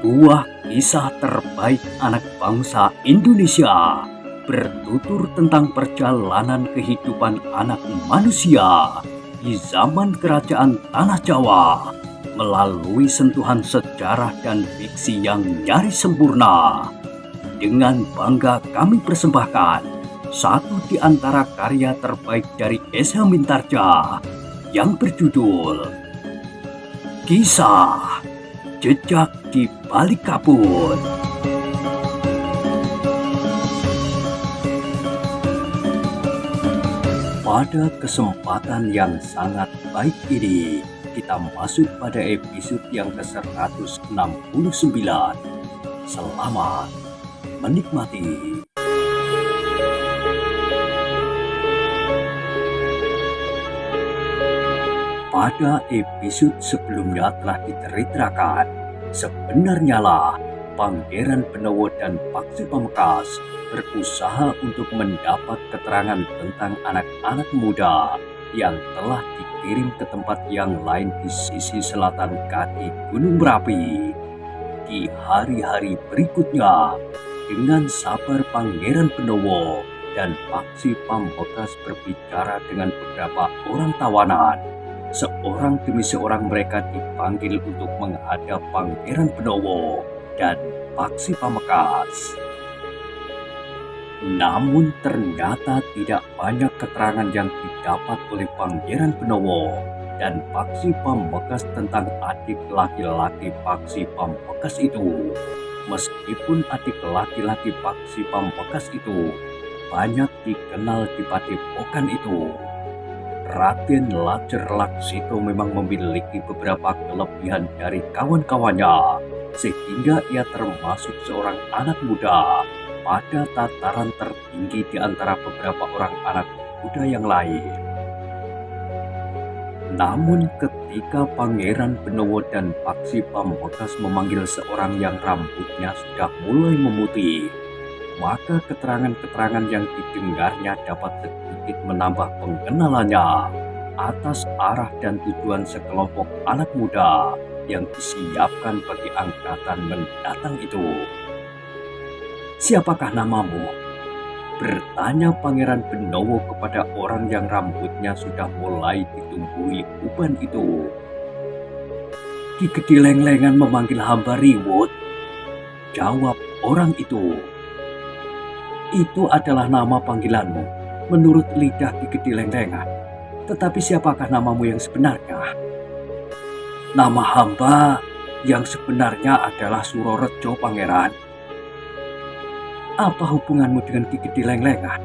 Sebuah kisah terbaik anak bangsa Indonesia bertutur tentang perjalanan kehidupan anak manusia di zaman kerajaan Tanah Jawa melalui sentuhan sejarah dan fiksi yang nyaris sempurna. Dengan bangga kami persembahkan satu di antara karya terbaik dari S.H. Mintarja yang berjudul Kisah Jejak di Balik Kabut. Pada kesempatan yang sangat baik ini, kita masuk pada episode yang ke-169. Selamat menikmati. Pada episode sebelumnya telah diceritakan, sebenarnya lah Pangeran Benowo dan Paksi Pamekasan berusaha untuk mendapat keterangan tentang anak-anak muda yang telah dikirim ke tempat yang lain di sisi selatan kaki Gunung Merapi. Di hari-hari berikutnya, dengan sabar Pangeran Benowo dan Paksi Pamekasan berbicara dengan beberapa orang tawanan. Seorang demi seorang mereka dipanggil untuk menghadap Pangeran Benowo dan Paksi Pamekasan. Namun ternyata tidak banyak keterangan yang didapat oleh Pangeran Benowo dan Paksi Pamekasan tentang adik laki-laki Paksi Pamekasan itu. Meskipun adik laki-laki Paksi Pamekasan itu banyak dikenal di padepokan itu, Raden Lajer Laksito memang memiliki beberapa kelebihan dari kawan-kawannya, sehingga ia termasuk seorang anak muda pada tataran tertinggi di antara beberapa orang anak muda yang lain. Namun ketika Pangeran Benowo dan Paksi Pamekasan memanggil seorang yang rambutnya sudah mulai memutih, maka keterangan-keterangan yang didengarnya dapat sedikit menambah pengenalannya atas arah dan tujuan sekelompok anak muda yang disiapkan bagi angkatan mendatang itu. "Siapakah namamu?" bertanya Pangeran Benowo kepada orang yang rambutnya sudah mulai ditumbuhi uban itu. "Ki Gede Lenglengan memanggil hamba Riwut," jawab orang itu. "Itu adalah nama panggilanmu menurut lidah Ki Gede Lenglengan. Tetapi siapakah namamu yang sebenarnya?" "Nama hamba yang sebenarnya adalah Surorejo, Pangeran." "Apa hubunganmu dengan Ki Gede Lenglengan?"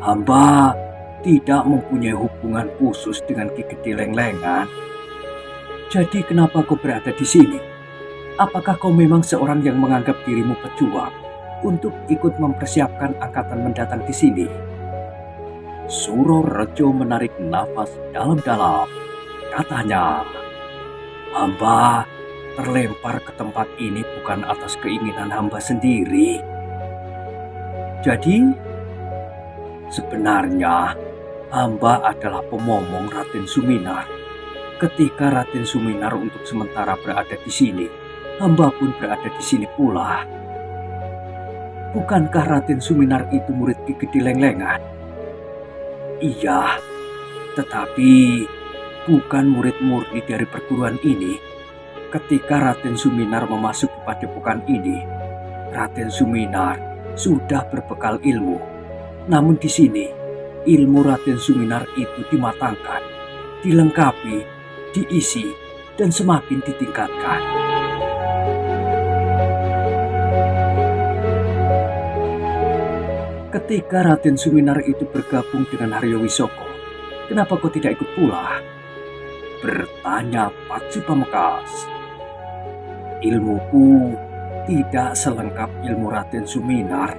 "Hamba tidak mempunyai hubungan khusus dengan Ki Gede Lenglengan." "Jadi kenapa kau berada di sini? Apakah kau memang seorang yang menganggap dirimu pejuang untuk ikut mempersiapkan angkatan mendatang di sini?" Surorejo menarik nafas dalam-dalam. Katanya, "Hamba terlempar ke tempat ini bukan atas keinginan hamba sendiri." "Jadi, sebenarnya hamba adalah pemomong Raden Suminar. Ketika Raden Suminar untuk sementara berada di sini, hamba pun berada di sini pula." "Bukankah Raden Suminar itu murid Ki Gede Lenglengan?" "Iya, tetapi bukan murid murni dari perguruan ini. Ketika Raden Suminar memasuki padepokan ini, Raden Suminar sudah berbekal ilmu. Namun di sini, ilmu Raden Suminar itu dimatangkan, dilengkapi, diisi, dan semakin ditingkatkan." "Ketika Raden Suminar itu bergabung dengan Haryo Wisoko, kenapa kau tidak ikut pula?" bertanya Paksi Pamekasan. "Ilmuku tidak selengkap ilmu Raden Suminar.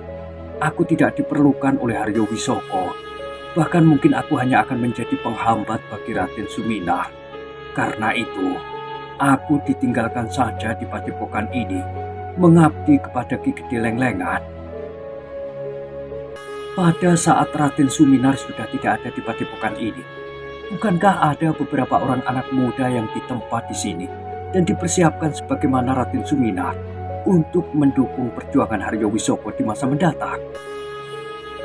Aku tidak diperlukan oleh Haryo Wisoko. Bahkan mungkin aku hanya akan menjadi penghambat bagi Raden Suminar. Karena itu, aku ditinggalkan saja di padepokan ini, mengabdi kepada Ki Gede Lenglengan." "Pada saat Raden Suminar sudah tidak ada di padepokan ini, bukankah ada beberapa orang anak muda yang ditempa di sini dan dipersiapkan sebagaimana Raden Suminar untuk mendukung perjuangan Haryo Wisoko di masa mendatang?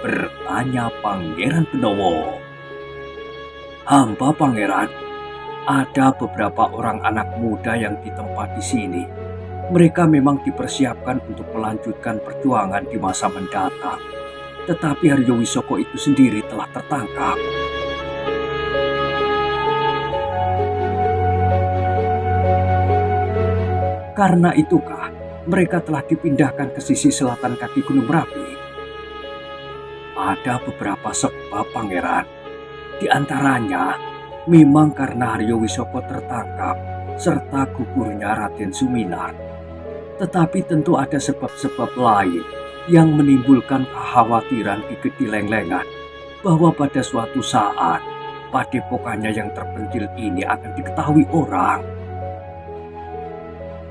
Bertanya Pangeran Benowo. Hamba Pangeran, ada beberapa orang anak muda yang ditempa di sini. Mereka memang dipersiapkan untuk melanjutkan perjuangan di masa mendatang. Tetapi Haryo Wisoko itu sendiri telah tertangkap. Karena itukah mereka telah dipindahkan ke sisi selatan kaki Gunung Merapi? Ada beberapa sebab, Pangeran. Di antaranya, memang karena Haryo Wisoko tertangkap serta gugurnya Raden Suminar. Tetapi tentu ada sebab-sebab lain yang menimbulkan kekhawatiran di Gedilenglengan bahwa pada suatu saat padepokannya yang terpencil ini akan diketahui orang.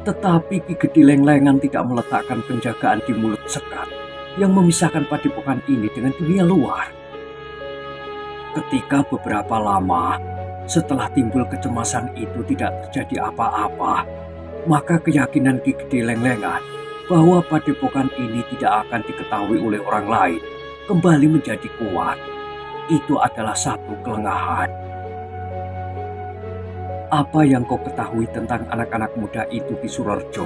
Tetapi Ki Gedilenglengan tidak meletakkan penjagaan di mulut sekat yang memisahkan padepokan ini dengan dunia luar. Ketika beberapa lama setelah timbul kecemasan itu tidak terjadi apa-apa, maka keyakinan Ki Gedilenglengan bahwa padepokan ini tidak akan diketahui oleh orang lain kembali menjadi kuat. Itu adalah satu kelengahan. Apa yang kau ketahui tentang anak-anak muda itu di Surorejo?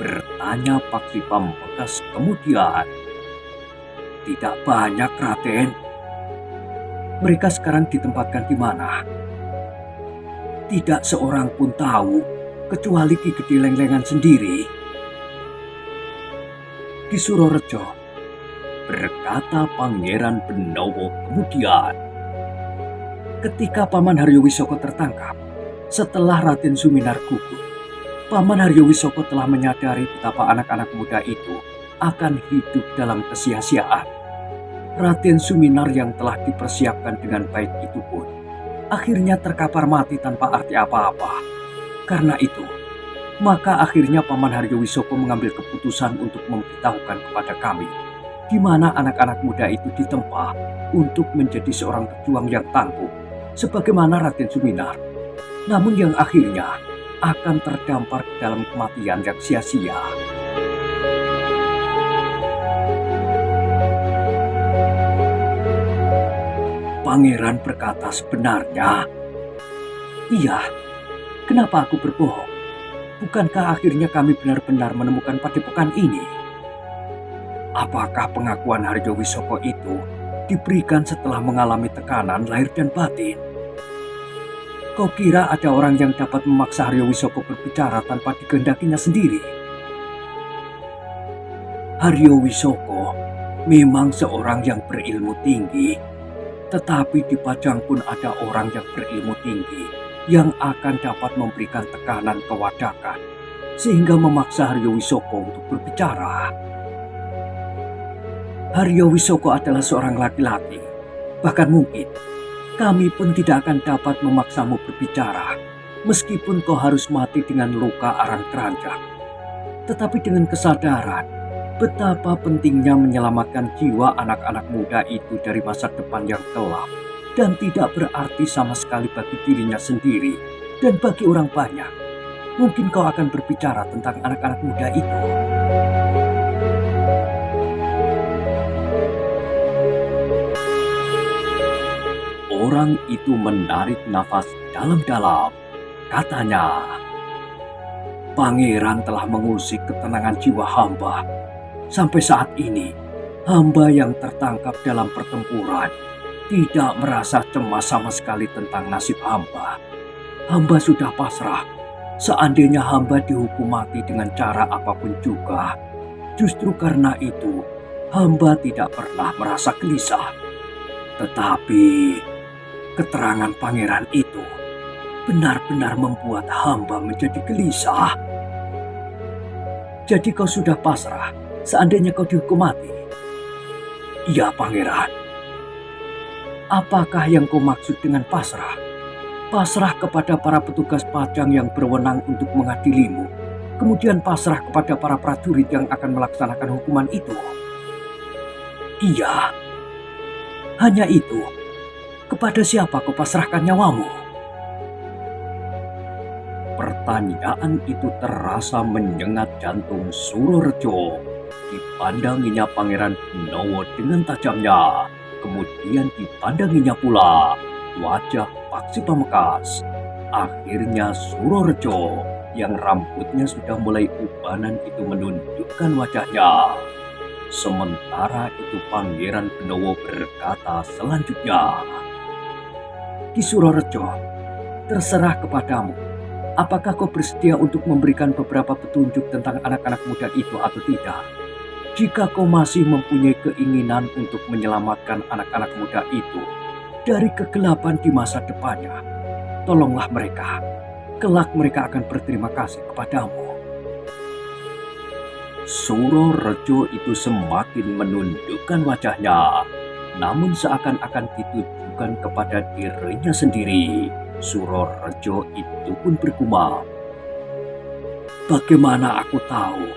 Bertanya Paksi Pamungkas kemudian. Tidak banyak, Raden. Mereka sekarang ditempatkan di mana? Tidak seorang pun tahu, kecuali Ki Gedilenglengan sendiri. Di Surorejo, berkata Pangeran Benowo kemudian. Ketika Paman Haryo Wisoko tertangkap, setelah Raden Suminar gugur, Paman Haryo Wisoko telah menyadari betapa anak-anak muda itu akan hidup dalam kesia-siaan. Raden Suminar yang telah dipersiapkan dengan baik itu pun akhirnya terkapar mati tanpa arti apa-apa. Karena itu, maka akhirnya Paman Haryo Wisoko mengambil keputusan untuk memberitahukan kepada kami di mana anak-anak muda itu ditempa untuk menjadi seorang pejuang yang tangguh sebagaimana Raden Suminar, namun yang akhirnya akan terdampar ke dalam kematian yang sia-sia. Pangeran berkata sebenarnya. Iya, kenapa aku berbohong? Bukankah akhirnya kami benar-benar menemukan padepokan ini? Apakah pengakuan Haryo Wisoko itu diberikan setelah mengalami tekanan lahir dan batin? Kau kira ada orang yang dapat memaksa Haryo Wisoko berbicara tanpa dikehendakinya sendiri? Haryo Wisoko memang seorang yang berilmu tinggi, tetapi di Pajang pun ada orang yang berilmu tinggi yang akan dapat memberikan tekanan kewadakan sehingga memaksa Haryo Wisoko untuk berbicara. Haryo Wisoko adalah seorang laki-laki, bahkan mungkin kami pun tidak akan dapat memaksamu berbicara, meskipun kau harus mati dengan luka arang keranjang. Tetapi dengan kesadaran betapa pentingnya menyelamatkan jiwa anak-anak muda itu dari masa depan yang gelap dan tidak berarti sama sekali bagi dirinya sendiri dan bagi orang banyak, mungkin kau akan berbicara tentang anak-anak muda itu. Orang itu menarik nafas dalam-dalam. Katanya, Pangeran telah mengusik ketenangan jiwa hamba. Sampai saat ini, hamba yang tertangkap dalam pertempuran tidak merasa cemas sama sekali tentang nasib hamba. Hamba sudah pasrah. Seandainya hamba dihukum mati dengan cara apapun juga, justru karena itu, hamba tidak pernah merasa gelisah. Tetapi keterangan pangeran itu benar-benar membuat hamba menjadi gelisah. Jadi kau sudah pasrah seandainya kau dihukum mati? Iya, Pangeran. Apakah yang kau maksud dengan pasrah? Pasrah kepada para petugas pajang yang berwenang untuk mengadilimu, kemudian pasrah kepada para prajurit yang akan melaksanakan hukuman itu? Iya. Hanya itu. Kepada siapa kau pasrahkan nyawamu? Pertanyaan itu terasa menyengat jantung Surorejo. Dipandanginya Pangeran Benawa dengan tajamnya. Kemudian dipandanginya pula wajah Paksi Pamekasan. Akhirnya Surorejo yang rambutnya sudah mulai ubanan itu menundukkan wajahnya. Sementara itu Pangeran Benawa berkata selanjutnya, "Ki Surorejo, terserah kepadamu. Apakah kau bersedia untuk memberikan beberapa petunjuk tentang anak-anak muda itu atau tidak? Jika kau masih mempunyai keinginan untuk menyelamatkan anak-anak muda itu dari kegelapan di masa depannya, tolonglah mereka. Kelak mereka akan berterima kasih kepadamu." Surorejo itu semakin menundukkan wajahnya, namun seakan-akan ditujukan kepada dirinya sendiri. Surorejo itu pun bergumam, "Bagaimana aku tahu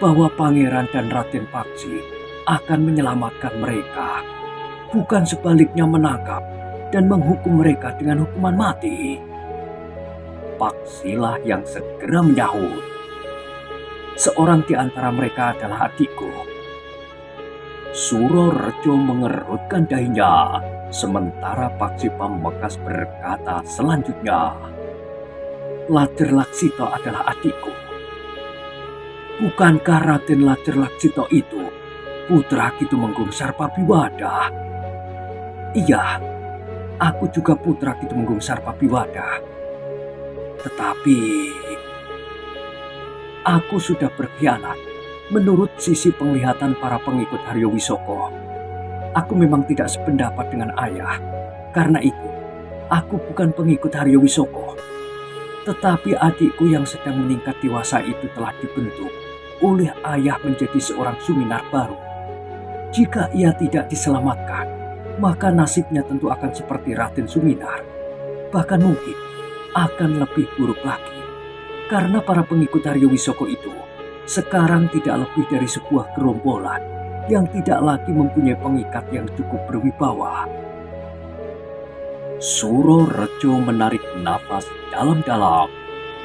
bahwa Pangeran dan Raden Paksi akan menyelamatkan mereka, bukan sebaliknya menangkap dan menghukum mereka dengan hukuman mati?" Paksilah yang segera menyahut, "Seorang di antara mereka adalah adikku." Surorejo mengerutkan dahinya, sementara Paksi Pamekasan berkata selanjutnya, "Lajer Laksita adalah adikku. Bukankah Raden Lajer Laksita itu putra Ki Tumenggung Sarpabiwada?" "Iya, aku juga putra Ki Tumenggung Sarpabiwada. Tetapi aku sudah berkhianat menurut sisi penglihatan para pengikut Haryo Wisoko. Aku memang tidak sependapat dengan ayah. Karena itu, aku bukan pengikut Haryo Wisoko. Tetapi adikku yang sedang meningkat dewasa itu telah dibentuk oleh ayah menjadi seorang Suminar baru. Jika ia tidak diselamatkan, maka nasibnya tentu akan seperti Raden Suminar. Bahkan mungkin akan lebih buruk lagi. Karena para pengikut Haryo Wisoko itu sekarang tidak lebih dari sebuah gerombolan yang tidak lagi mempunyai pengikat yang cukup berwibawa." Surorejo menarik nafas dalam-dalam.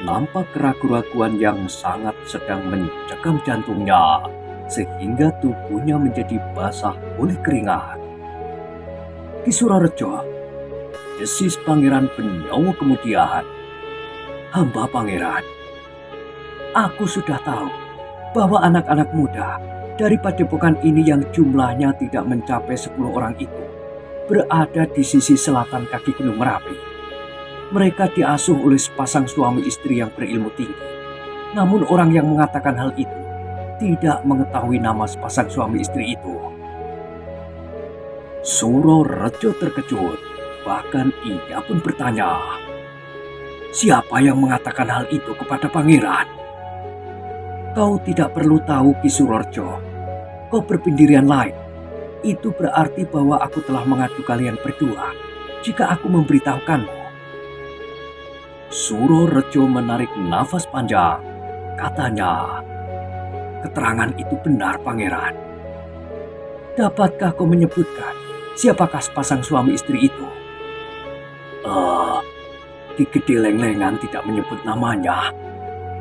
Nampak keraguan-raguan yang sangat sedang mencekam jantungnya, sehingga tubuhnya menjadi basah oleh keringat. "Ki Surorejo," desis Pangeran Benawa kemudian, "hamba Pangeran, aku sudah tahu bahwa anak-anak muda dari padepokan ini yang jumlahnya tidak mencapai 10 orang itu berada di sisi selatan kaki Gunung Merapi. Mereka diasuh oleh sepasang suami istri yang berilmu tinggi. Namun orang yang mengatakan hal itu tidak mengetahui nama sepasang suami istri itu." Surorejo terkejut, bahkan ia pun bertanya, "Siapa yang mengatakan hal itu kepada pangeran?" "Kau tidak perlu tahu, Ki Surorejo. Kau berpendirian lain. Itu berarti bahwa aku telah mengadu kalian berdua jika aku memberitahukanmu." Surorejo menarik nafas panjang. Katanya, "Keterangan itu benar, Pangeran. Dapatkah kau menyebutkan siapakah sepasang suami istri itu?" Ki Gede Lenglengan tidak menyebut namanya.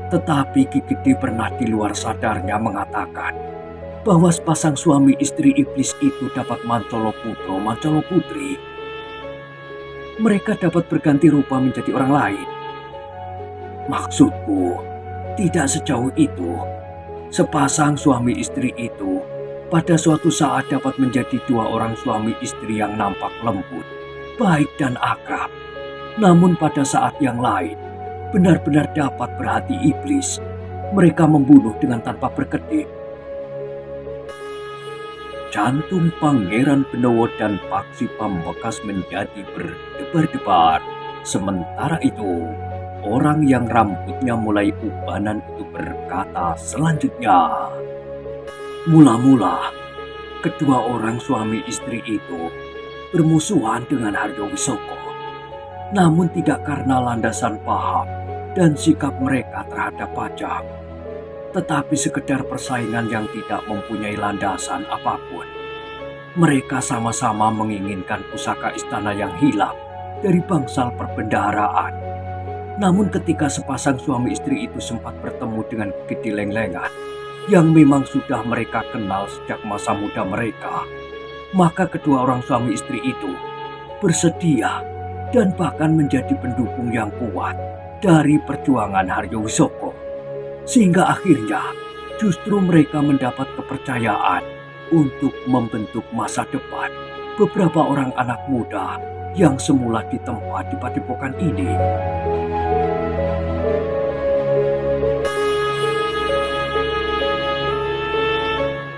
Tetapi Ki Gede pernah di luar sadarnya mengatakan bahwa sepasang suami istri iblis itu dapat Mancala Putra, Mancala Putri. Mereka dapat berganti rupa menjadi orang lain. Maksudku, tidak sejauh itu. Sepasang suami istri itu pada suatu saat dapat menjadi 2 orang suami istri yang nampak lembut, baik dan akrab. Namun pada saat yang lain, benar-benar dapat berhati iblis. Mereka membunuh dengan tanpa berkedip. Jantung Pangeran Benawa dan Paksi Pamekasan menjadi berdebar-debar. Sementara itu, orang yang rambutnya mulai ubanan itu berkata selanjutnya, "Mula-mula, kedua orang suami istri itu bermusuhan dengan Haryo Wisoko. Namun tidak karena landasan paham dan sikap mereka terhadap pajak, tetapi sekedar persaingan yang tidak mempunyai landasan apapun. Mereka sama-sama menginginkan pusaka istana yang hilang dari bangsal perbendaharaan. Namun ketika sepasang suami istri itu sempat bertemu dengan Gede Lenglengan yang memang sudah mereka kenal sejak masa muda mereka, maka kedua orang suami istri itu bersedia dan bahkan menjadi pendukung yang kuat dari perjuangan Haryo Wisoko. Sehingga akhirnya justru mereka mendapat kepercayaan untuk membentuk masa depan beberapa orang anak muda yang semula ditempa di padepokan ini.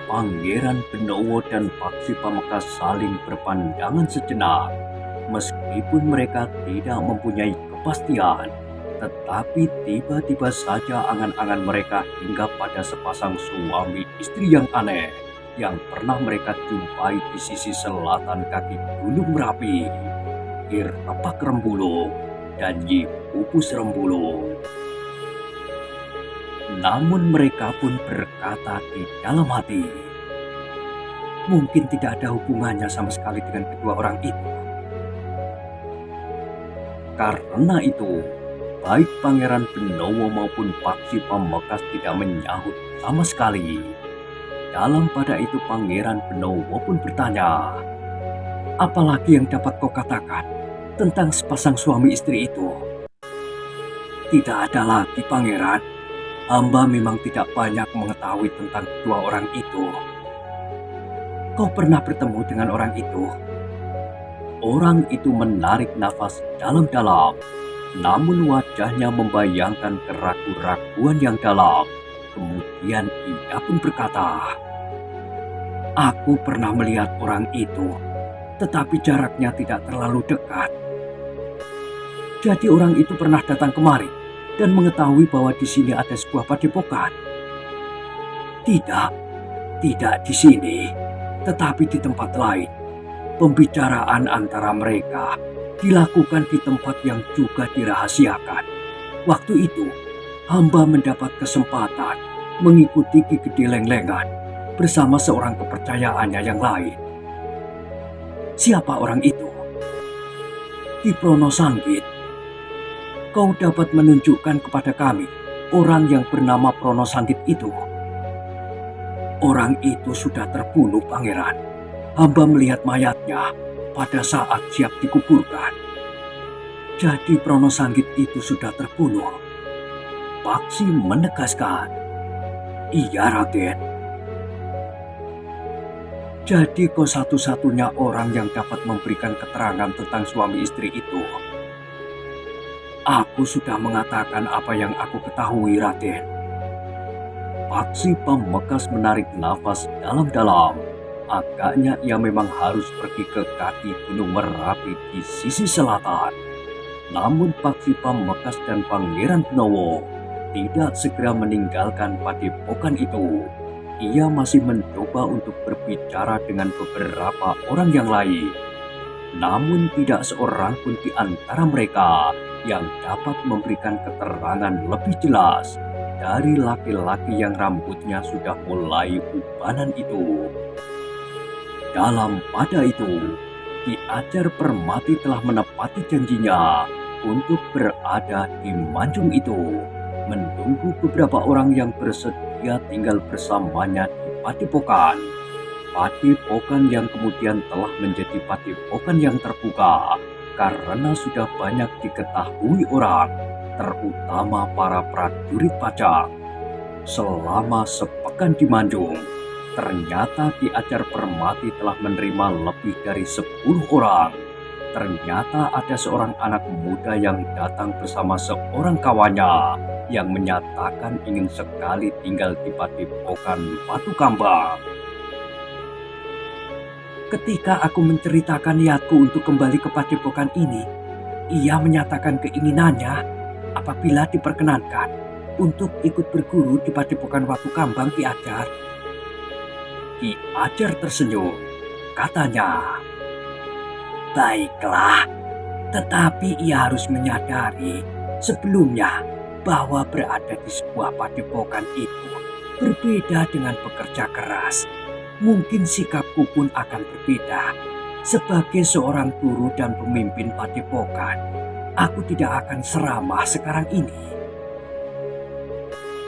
Pangeran Benowo dan Paksi Pamekasan saling berpandangan sejenak. Meskipun mereka tidak mempunyai kepastian, tetapi tiba-tiba saja angan-angan mereka hinggap pada sepasang suami istri yang aneh yang pernah mereka jumpai di sisi selatan kaki Gunung Merapi, Ir Tepak Rembulung dan Nyi Pupus Rembulung. Namun mereka pun berkata di dalam hati, mungkin tidak ada hubungannya sama sekali dengan kedua orang itu. Karena itu, baik Pangeran Benowo maupun Paksi Pamekasan tidak menyahut sama sekali. Dalam pada itu Pangeran Benowo pun bertanya, apalagi yang dapat kau katakan tentang sepasang suami istri itu? Tidak ada lagi, Pangeran. Hamba memang tidak banyak mengetahui tentang kedua orang itu. Kau pernah bertemu dengan orang itu? Orang itu menarik nafas dalam-dalam, namun wajahnya membayangkan keraguan-raguan yang dalam. Kemudian ia pun berkata, aku pernah melihat orang itu, tetapi jaraknya tidak terlalu dekat. Jadi orang itu pernah datang kemari dan mengetahui bahwa di sini ada sebuah padepokan. Tidak di sini, tetapi di tempat lain. Pembicaraan antara mereka dilakukan di tempat yang juga dirahasiakan. Waktu itu, hamba mendapat kesempatan mengikuti Ki Gede Lenglengan bersama seorang kepercayaannya yang lain. Siapa orang itu? Ki Prono Sanggit. Kau dapat menunjukkan kepada kami orang yang bernama Prono Sanggit itu? Orang itu sudah terbunuh, Pangeran. Hamba melihat mayatnya pada saat siap dikuburkan. Jadi Prono Sanggit itu sudah terbunuh. Paksi menegaskan. Iya, Raden. Jadi kau satu-satunya orang yang dapat memberikan keterangan tentang suami istri itu. Aku sudah mengatakan apa yang aku ketahui, Raden. Paksi Pamekasan menarik nafas dalam-dalam. Agaknya ia memang harus pergi ke kaki Gunung Merapi di sisi selatan. Namun Paksi Pamekasan dan Pangeran Benowo tidak segera meninggalkan padepokan itu. Ia masih mencoba untuk berbicara dengan beberapa orang yang lain. Namun tidak seorang pun di antara mereka yang dapat memberikan keterangan lebih jelas dari laki-laki yang rambutnya sudah mulai ubanan itu. Dalam pada itu, Ki Ajar Permati telah menepati janjinya untuk berada di Manjung itu, menunggu beberapa orang yang bersedia tinggal bersamanya di padepokan. Padepokan yang kemudian telah menjadi padepokan yang terbuka karena sudah banyak diketahui orang, terutama para prajurit pajak. Selama sepekan di Manjung, ternyata Ki Ajar Permati telah menerima lebih dari 10 orang. Ternyata ada seorang anak muda yang datang bersama seorang kawannya yang menyatakan ingin sekali tinggal di padepokan Batu Kambang. Ketika aku menceritakan niatku untuk kembali ke padepokan ini, ia menyatakan keinginannya apabila diperkenankan untuk ikut berguru di padepokan Batu Kambang, Ki Ajar. Ki Ajar tersenyum, katanya, baiklah, tetapi ia harus menyadari sebelumnya bahwa berada di sebuah padepokan itu berbeda dengan bekerja keras. Mungkin sikapku pun akan berbeda sebagai seorang guru dan pemimpin padepokan. aku tidak akan seramah sekarang ini.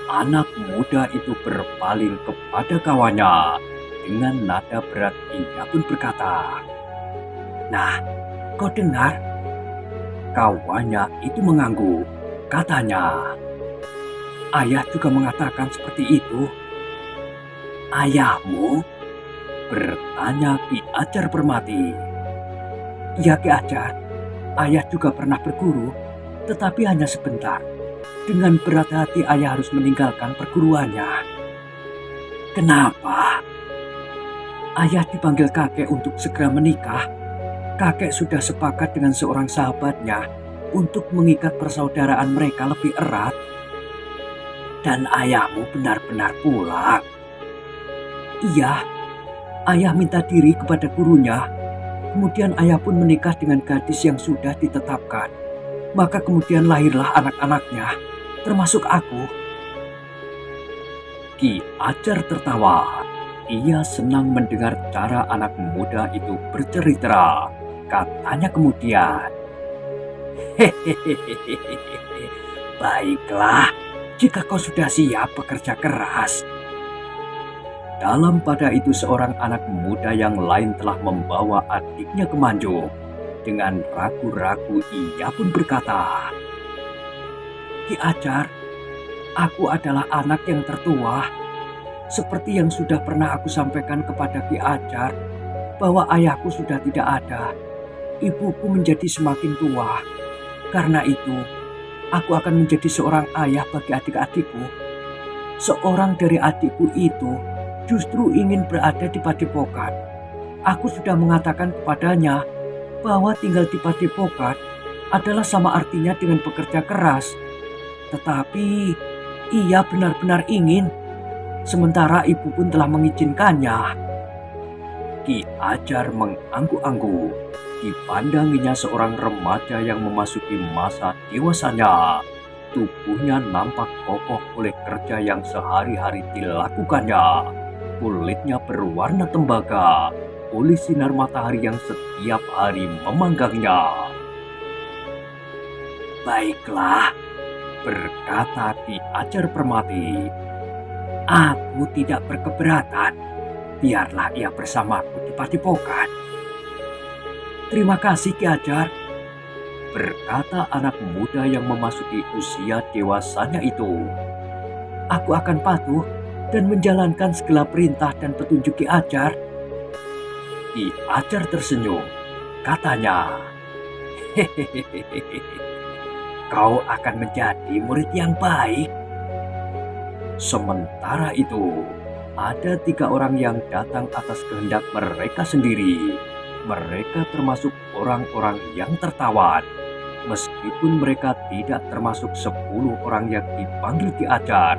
Anak muda itu berpaling kepada kawannya. Dengan nada berat ia pun berkata, "Nah, kau dengar?" Kawannya itu mengangguk. Katanya, "Ayah juga mengatakan seperti itu." "Ayahmu?" bertanya Ki Ajar Permati. "Ya Ki Ajar, ayah juga pernah berguru, tetapi hanya sebentar. Dengan berat hati ayah harus meninggalkan perguruannya." "Kenapa?" "Ayah dipanggil kakek untuk segera menikah. Kakek sudah sepakat dengan seorang sahabatnya untuk mengikat persaudaraan mereka lebih erat." "Dan ayahmu benar-benar pulang?" "Iya, ayah minta diri kepada gurunya. Kemudian ayah pun menikah dengan gadis yang sudah ditetapkan. Maka kemudian lahirlah anak-anaknya, termasuk aku." Ki Ajar tertawa. Ia senang mendengar cara anak muda itu bercerita. Katanya kemudian, "Hehehe, baiklah, jika kau sudah siap bekerja keras." Dalam pada itu seorang anak muda yang lain telah membawa adiknya ke Manjuk. Dengan ragu-ragu ia pun berkata, "Ki Ajar, aku adalah anak yang tertua. Seperti yang sudah pernah aku sampaikan kepada Ki Ajar, bahwa ayahku sudah tidak ada. Ibuku menjadi semakin tua. Karena itu, aku akan menjadi seorang ayah bagi adik-adikku. Seorang dari adikku itu justru ingin berada di Padepokan. Aku sudah mengatakan kepadanya bahwa tinggal di Padepokan adalah sama artinya dengan bekerja keras. Tetapi ia benar-benar ingin. Sementara ibu pun telah mengizinkannya." Ki Ajar mengangguk-angguk. Dipandanginya seorang remaja yang memasuki masa dewasanya. Tubuhnya nampak kokoh oleh kerja yang sehari-hari dilakukannya. Kulitnya berwarna tembaga oleh sinar matahari yang setiap hari memanggangnya. "Baiklah," berkata Ki Ajar Permati, "aku tidak berkeberatan. Biarlah ia bersamaku di Padepokan." "Terima kasih Ki Ajar," berkata anak muda yang memasuki usia dewasanya itu. "Aku akan patuh dan menjalankan segala perintah dan petunjuk Ki Ajar." Ki Ajar tersenyum. Katanya, "Hehehe, kau akan menjadi murid yang baik." Sementara itu, ada 3 orang yang datang atas kehendak mereka sendiri. Mereka termasuk orang-orang yang tertawan. Meskipun mereka tidak termasuk 10 orang yang dipanggil Ki Ajar,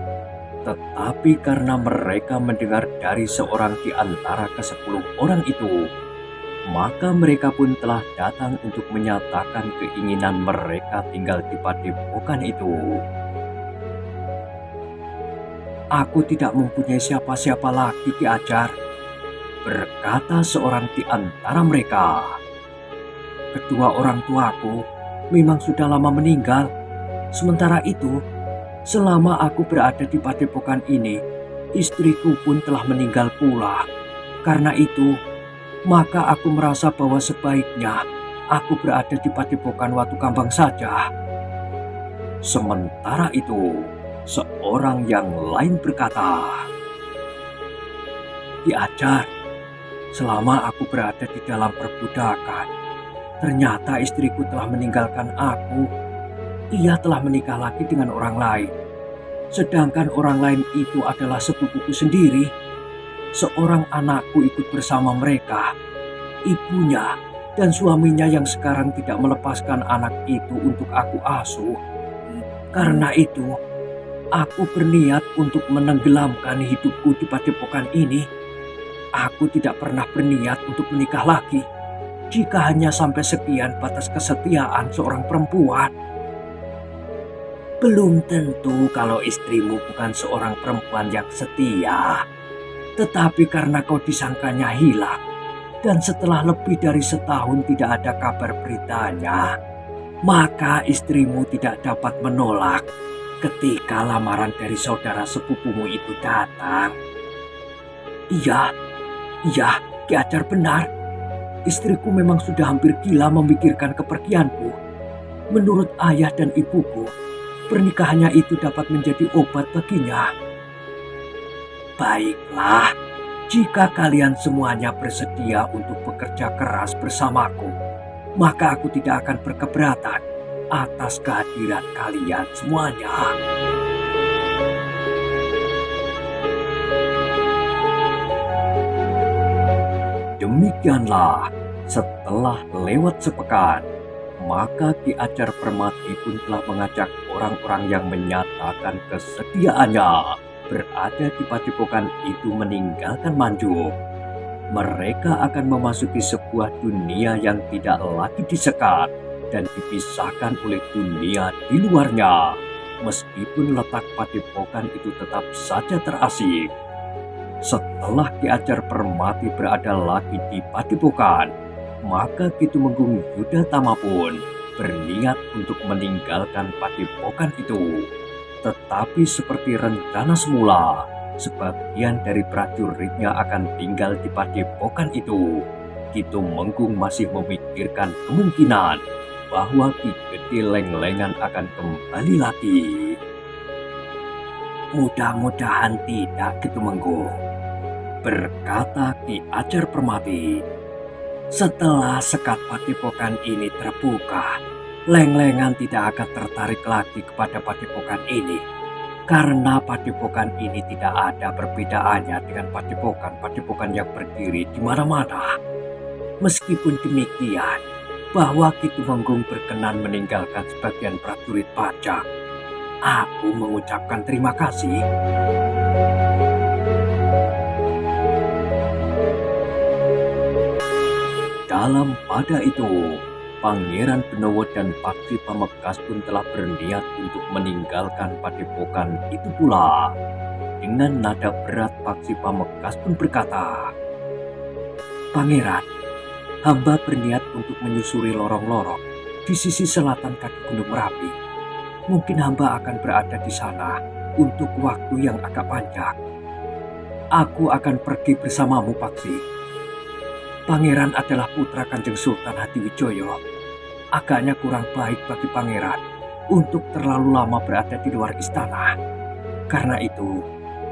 tetapi karena mereka mendengar dari seorang di antara ke-10 orang itu, maka mereka pun telah datang untuk menyatakan keinginan mereka tinggal di Padepokan itu. "Aku tidak mempunyai siapa-siapa lagi Ki Ajar," berkata seorang di antara mereka. "Kedua orang tuaku memang sudah lama meninggal. Sementara itu, selama aku berada di Padepokan ini, istriku pun telah meninggal pula. Karena itu, maka aku merasa bahwa sebaiknya aku berada di Padepokan Watu Kambang saja." Sementara itu, seorang yang lain berkata, "Ki Ajar, selama aku berada di dalam perbudakan, ternyata istriku telah meninggalkan aku. Ia telah menikah lagi dengan orang lain. Sedangkan orang lain itu adalah sepupuku sendiri. Seorang anakku ikut bersama mereka. Ibunya dan suaminya yang sekarang tidak melepaskan anak itu untuk aku asuh. Karena itu, aku berniat untuk menenggelamkan hidupku di Padepokan ini. Aku tidak pernah berniat untuk menikah lagi. Jika hanya sampai sekian batas kesetiaan seorang perempuan." "Belum tentu kalau istrimu bukan seorang perempuan yang setia. Tetapi karena kau disangkanya hilang, dan setelah lebih dari setahun tidak ada kabar beritanya, maka istrimu tidak dapat menolak ketika lamaran dari saudara sepupumu itu datang. Iya, iya, Ki Ajar benar. Istriku memang sudah hampir gila memikirkan kepergianku. Menurut ayah dan ibuku, pernikahannya itu dapat menjadi obat baginya. Baiklah, jika kalian semuanya bersedia untuk bekerja keras bersamaku, maka aku tidak akan berkeberatan atas kehadiran kalian semuanya. Demikianlah, setelah lewat sepekan, maka Ki Ajar Permati pun telah mengajak orang-orang yang menyatakan kesediaannya berada di padepokan itu meninggalkan Manjung. Mereka akan memasuki sebuah dunia yang tidak lagi disekat dan dipisahkan oleh dunia di luarnya. Meskipun letak padepokan itu tetap saja terasing. Setelah Ki Ajar Permati berada lagi di padepokan, maka Ki Tumenggung Yudatama pun berniat untuk meninggalkan padepokan itu. Tetapi seperti rencana semula, sebagian dari prajuritnya akan tinggal di padepokan itu. Ki Tumenggung masih memikirkan kemungkinan bahwa Ki Gede Lenglengan akan kembali lagi. Mudah-mudahan tidak, Ki Tumenggung, berkata Ki Ajar Permati. Setelah sekat padepokan ini terbuka, Lenglengan tidak akan tertarik lagi kepada padepokan ini. Karena padepokan ini tidak ada perbedaannya dengan padepokan-padepokan yang berdiri di mana-mana. Meskipun demikian, bahwa Ki Tumenggung berkenan meninggalkan sebagian prajurit pajak, aku mengucapkan terima kasih. Dalam pada itu, Pangeran Benowo dan Paksi Pamekasan pun telah berniat untuk meninggalkan padepokan itu pula. Dengan nada berat Paksi Pamekasan pun berkata, "Pangeran, hamba berniat untuk menyusuri lorong-lorong di sisi selatan kaki Gunung Merapi. Mungkin hamba akan berada di sana untuk waktu yang agak panjang. Aku akan pergi bersamamu, Paksi. Pangeran adalah putra Kanjeng Sultan Hadiwijoyo. Agaknya kurang baik bagi pangeran untuk terlalu lama berada di luar istana. Karena itu,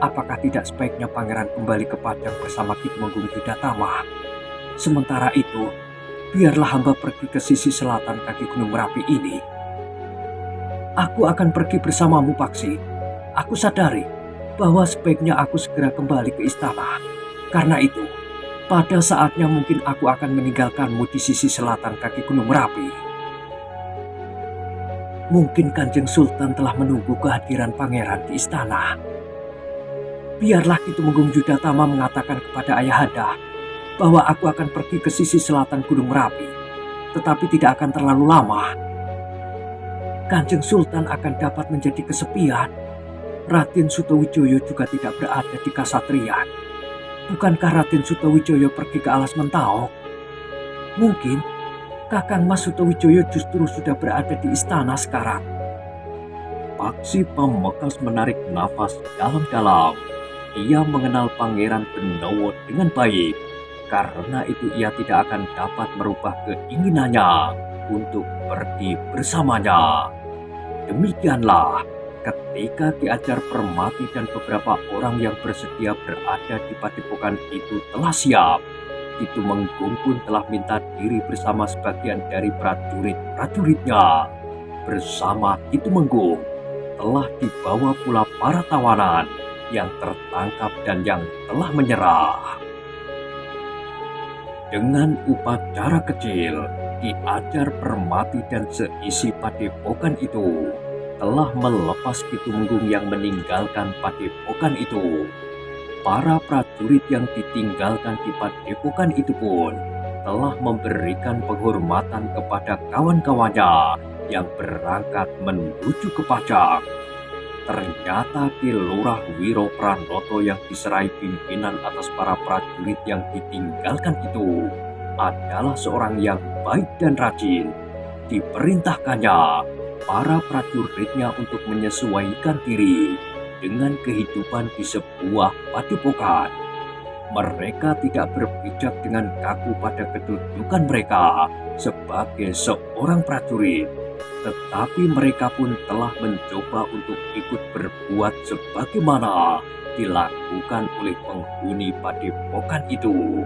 apakah tidak sebaiknya pangeran kembali ke Padang bersama Ki Tumenggung Yudatama? Sementara itu, biarlah hamba pergi ke sisi selatan kaki Gunung Merapi ini." "Aku akan pergi bersamamu, Paksi. Aku sadari bahwa sebaiknya aku segera kembali ke istana. Karena itu, pada saatnya mungkin aku akan meninggalkanmu di sisi selatan kaki Gunung Merapi." "Mungkin Kanjeng Sultan telah menunggu kehadiran pangeran di istana. Biarlah Ki Tumenggung Yudatama mengatakan kepada ayahanda bahwa aku akan pergi ke sisi selatan Gunung Merapi, tetapi tidak akan terlalu lama. Kanjeng Sultan akan dapat menjadi kesepian. Raden Sutawijoyo juga tidak berada di Kasatriyan. Bukankah Raden Sutawijoyo pergi ke Alas Mentawai? Mungkin Kakang Mas Sutawijoyo justru sudah berada di istana sekarang." Paksi Pamekasan menarik nafas dalam-dalam. Ia mengenal Pangeran Benowo dengan baik. Karena itu ia tidak akan dapat merubah keinginannya untuk pergi bersamanya. Demikianlah, ketika Ki Ajar Permati dan beberapa orang yang bersedia berada di padepokan itu telah siap, Ki Tumenggung pun telah minta diri bersama sebagian dari prajurit-prajuritnya. Bersama Ki Tumenggung telah dibawa pula para tawanan yang tertangkap dan yang telah menyerah. Dengan upacara kecil, Ki Ajar Permati dan seisi padepokan itu telah melepas Ki Tumenggung yang meninggalkan padepokan itu. Para prajurit yang ditinggalkan di padepokan itu pun telah memberikan penghormatan kepada kawan-kawannya yang berangkat menuju ke Pajang. Ternyata Ki Lurah Wiro Pranoto yang diserai pimpinan atas para prajurit yang ditinggalkan itu adalah seorang yang baik dan rajin. diperintahkannya para prajuritnya untuk menyesuaikan diri dengan kehidupan di sebuah padepokan. Mereka tidak berpijak dengan kaku pada kedudukan mereka sebagai seorang prajurit, tetapi mereka pun telah mencoba untuk ikut berbuat sebagaimana dilakukan oleh penghuni padepokan itu.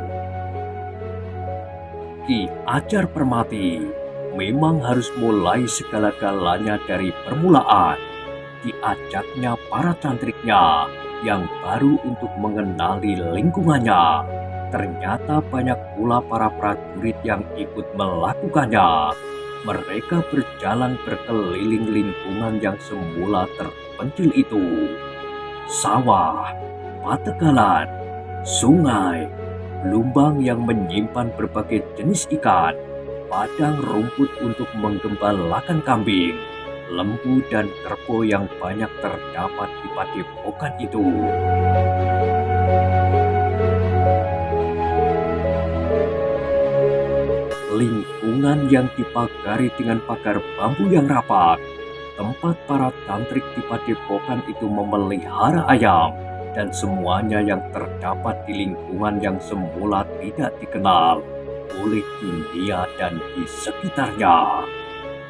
Ki Ajar Permati memang harus mulai segala-galanya dari permulaan. Diajaknya para cantriknya yang baru untuk mengenali lingkungannya. Ternyata banyak pula para prajurit yang ikut melakukannya. Mereka berjalan berkeliling lingkungan yang semula terpencil itu. Sawah, pategalan, sungai, lumbang yang menyimpan berbagai jenis ikan, padang rumput untuk menggembalakan kambing, lembu dan kerbau yang banyak terdapat di padepokan itu. Lingkungan yang dipagari dengan pagar bambu yang rapat, tempat para tantrik di padepokan itu memelihara ayam, dan semuanya yang terdapat di lingkungan yang semula tidak dikenal oleh dunia dan di sekitarnya.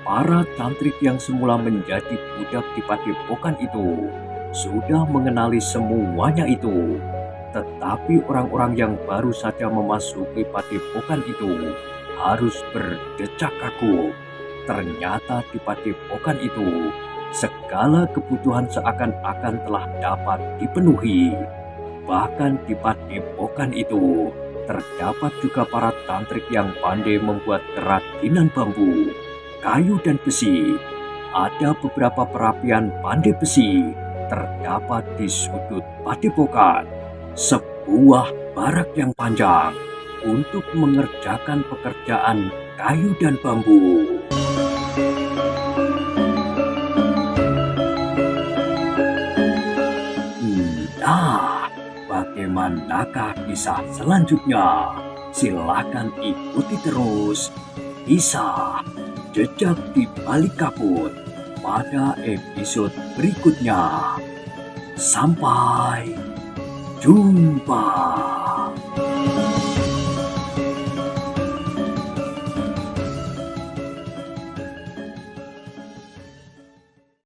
Para tantrik yang semula menjadi budak di padepokan itu sudah mengenali semuanya itu. Tetapi orang-orang yang baru saja memasuki padepokan itu harus berdecak kaku. Ternyata di padepokan itu segala kebutuhan seakan-akan telah dapat dipenuhi. Bahkan di padepokan itu terdapat juga para tantrik yang pandai membuat kerajinan bambu, kayu dan besi. Ada beberapa perapian pandai besi terdapat di sudut padepokan. Sebuah barak yang panjang untuk mengerjakan pekerjaan kayu dan bambu. Nah, bagaimanakah kisah selanjutnya? Silakan ikuti terus kisah Jejak di Balik Kabut pada episode berikutnya. Sampai jumpa.